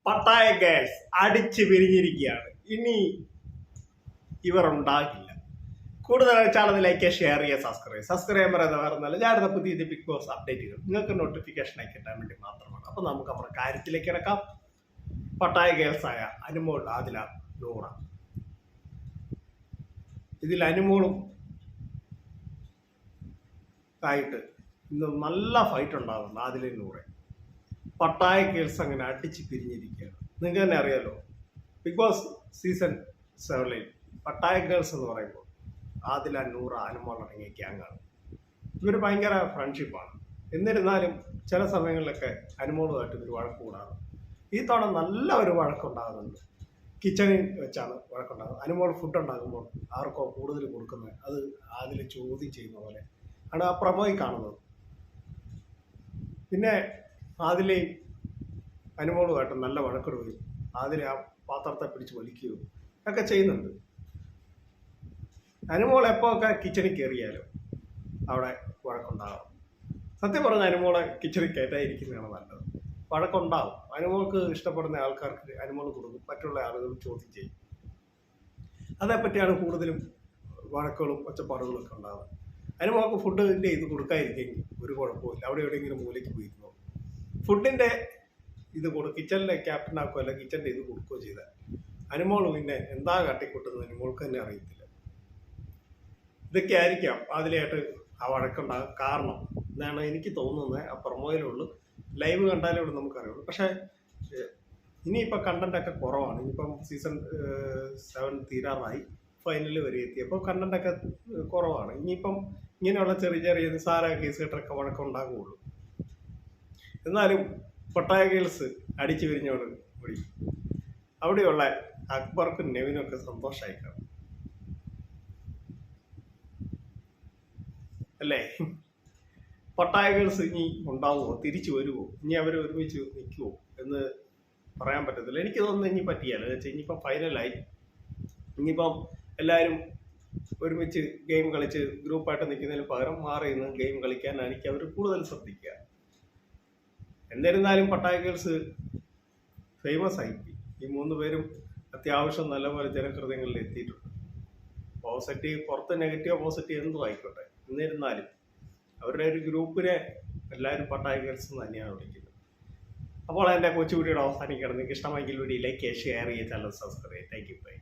Pattaya girls അടിച്ചു പിരിഞ്ഞിരിക്കുകയാണ്. ഇനി ഇവർ ഉണ്ടാകില്ല. കൂടുതൽ ചാനൽ ലൈക്ക്, ഷെയർ ചെയ്യുക, സബ്സ്ക്രൈബ് പറയുന്ന വേറെ ഞാനിരുന്ന പുതിയ ബിഗ് ബോസ് അപ്ഡേറ്റുകൾ നിങ്ങൾക്ക് നോട്ടിഫിക്കേഷൻ ആയി കിട്ടാൻ വേണ്ടി മാത്രമാണ്. അപ്പൊ നമുക്ക് നമ്മുടെ കാര്യത്തിലേക്ക് ഇറക്കാം. പട്ടായ ഗേൾസ് ആയ അനുമോൾ, ആദില, നൂറ. ഇതിൽ അനുമോളും ആയിട്ട് ഇന്ന് നല്ല ഫൈറ്റ് ഉണ്ടാകുന്നുണ്ട്. ആദില, നൂറ. പട്ടായ ഗേൾസ് അങ്ങനെ അടിച്ച് പിരിഞ്ഞിരിക്കുകയാണ്. നിങ്ങൾക്ക് തന്നെ അറിയാലോ, Bigg Boss season 7 Pattaya girls എന്ന് പറയുമ്പോൾ ആദില, നൂറ, അനുമോൾ അടങ്ങിയ ഗ്യാങ്ങാണ്. ഇവർ ഭയങ്കര ഫ്രണ്ട്ഷിപ്പാണ്. എന്നിരുന്നാലും ചില സമയങ്ങളിലൊക്കെ അനുമോളുമായിട്ട് ഇവർ വഴക്ക് കൂടാറ്. ഈ തവണ നല്ല ഒരു വഴക്കുണ്ടാകുന്നുണ്ട്. കിച്ചണിൽ വെച്ചാണ് വഴക്കുണ്ടാകുന്നത്. അനുമോൾ ഫുഡ് ഉണ്ടാകുമ്പോൾ ആർക്കോ കൂടുതൽ കൊടുക്കുന്നത് അത് ആദില ചോദ്യം ചെയ്യുന്ന പോലെ ആണ് ആ പ്രമോയിൽ കാണുന്നത്. പിന്നെ ആദിലയും അനുമോളുമായിട്ട് നല്ല വഴക്കിടുകയും ആദില ആ പാത്രത്തെ പിടിച്ച് വലിക്കുകയും ഒക്കെ ചെയ്യുന്നുണ്ട്. അനുമോൾ എപ്പോഴൊക്കെ കിച്ചണിൽ കയറിയാലും അവിടെ വഴക്കുണ്ടാകും. സത്യം പറഞ്ഞ അനുമോളെ കിച്ചണിൽ കയറ്റാതിരിക്കുന്നതാണ് നല്ലത്. വഴക്കുണ്ടാവും. അനുമോൾക്ക് ഇഷ്ടപ്പെടുന്ന ആൾക്കാർക്ക് അനുമോൾ കൊടുക്കും, മറ്റുള്ള ആളുകൾ ചോദ്യം ചെയ്യും. അതേപ്പറ്റിയാണ് കൂടുതലും വഴക്കുകളും ഒച്ചപ്പാടുകളും ഒക്കെ ഉണ്ടാകുന്നത്. അനുമോൾക്ക് ഫുഡിൻ്റെ ഇത് കൊടുക്കാതിരിക്കെങ്കിൽ ഒരു കുഴപ്പമില്ല, അവിടെ എവിടെയെങ്കിലും മൂലയ്ക്ക് പോയിരുന്നു ഫുഡിൻ്റെ ഇത് കിച്ചണിലെ ക്യാപ്റ്റൻ ആക്കുകയോ അല്ല കിച്ചണിൻ്റെ ഇത് കൊടുക്കുകയോ ചെയ്താൽ അനുമോൾ പിന്നെ എന്താ കാട്ടിക്കൂട്ടുന്നത് അനുമോൾക്ക് തന്നെ അറിയത്തില്ല. ഇതൊക്കെ ആയിരിക്കാം അതിലായിട്ട് ആ വഴക്കുണ്ടാകാൻ കാരണം എന്നാണ് എനിക്ക് തോന്നുന്നത്. ആ പ്രൊമോയിലുള്ളൂ, ലൈവ് കണ്ടാലേ ഉള്ളൂ നമുക്കറിയുള്ളൂ. പക്ഷേ ഇനിയിപ്പോൾ കണ്ടൻ്റൊക്കെ കുറവാണ്. ഇനിയിപ്പം സീസൺ 7 തീരാറായി, ഫൈനലിൽ വരെ എത്തിയപ്പോൾ കണ്ടൻ്റൊക്കെ കുറവാണ്. ഇനിയിപ്പം ഇങ്ങനെയുള്ള ചെറിയ ചെറിയ നിസാര കേസുകെട്ടൊക്കെ വഴക്കമുണ്ടാകുകയുള്ളൂ. എന്നാലും പട്ടായ ഗേൾസ് അടിച്ചു പിരിഞ്ഞോട് കൂടി അവിടെയുള്ള അക്ബർക്കും നെവിനൊക്കെ സന്തോഷമായി കാണും അല്ലേ? പട്ടായ ഗേൾസ് ഇനി ഉണ്ടാവുമോ, തിരിച്ചു വരുമോ, ഇനി അവർ ഒരുമിച്ച് നിൽക്കുമോ എന്ന് പറയാൻ പറ്റത്തില്ല. എനിക്ക് തോന്നുന്നു ഇനി പറ്റിയാൽ വെച്ചാൽ ഇനിയിപ്പം ഫൈനലായി. ഇനിയിപ്പം എല്ലാവരും ഒരുമിച്ച് ഗെയിം കളിച്ച് ഗ്രൂപ്പായിട്ട് നിൽക്കുന്നതിന് പകരം മാറി നിന്ന് ഗെയിം കളിക്കാനായിരിക്കും അവർ കൂടുതൽ ശ്രദ്ധിക്കുക. എന്നിരുന്നാലും പട്ടായ ഗേൾസ് ഫേമസ് ആയി. ഈ 3 പേരും അത്യാവശ്യം നല്ലപോലെ ജനഹൃദയങ്ങളിൽ എത്തിയിട്ടുണ്ട്. പോസിറ്റീവ്, പുറത്ത് നെഗറ്റീവോ പോസിറ്റീവ് എന്തും ആയിക്കോട്ടെ, എന്നിരുന്നാലും അവരുടെ ഒരു ഗ്രൂപ്പിനെ എല്ലാവരും പട്ടായ ഗേൾസ് തന്നെയാണ് വിളിക്കുന്നത്. അപ്പോൾ എൻ്റെ കൊച്ചു വീഡിയോയുടെ അവസാനിക്കണം. നിങ്ങൾക്ക് ഇഷ്ടമെങ്കിൽ വീഡിയോ ലൈക്ക്, ഷെയർ ചെയ്യുക, ചാനൽ സബ്സ്ക്രൈബ് ചെയ്യുക. Thank you. ബൈ.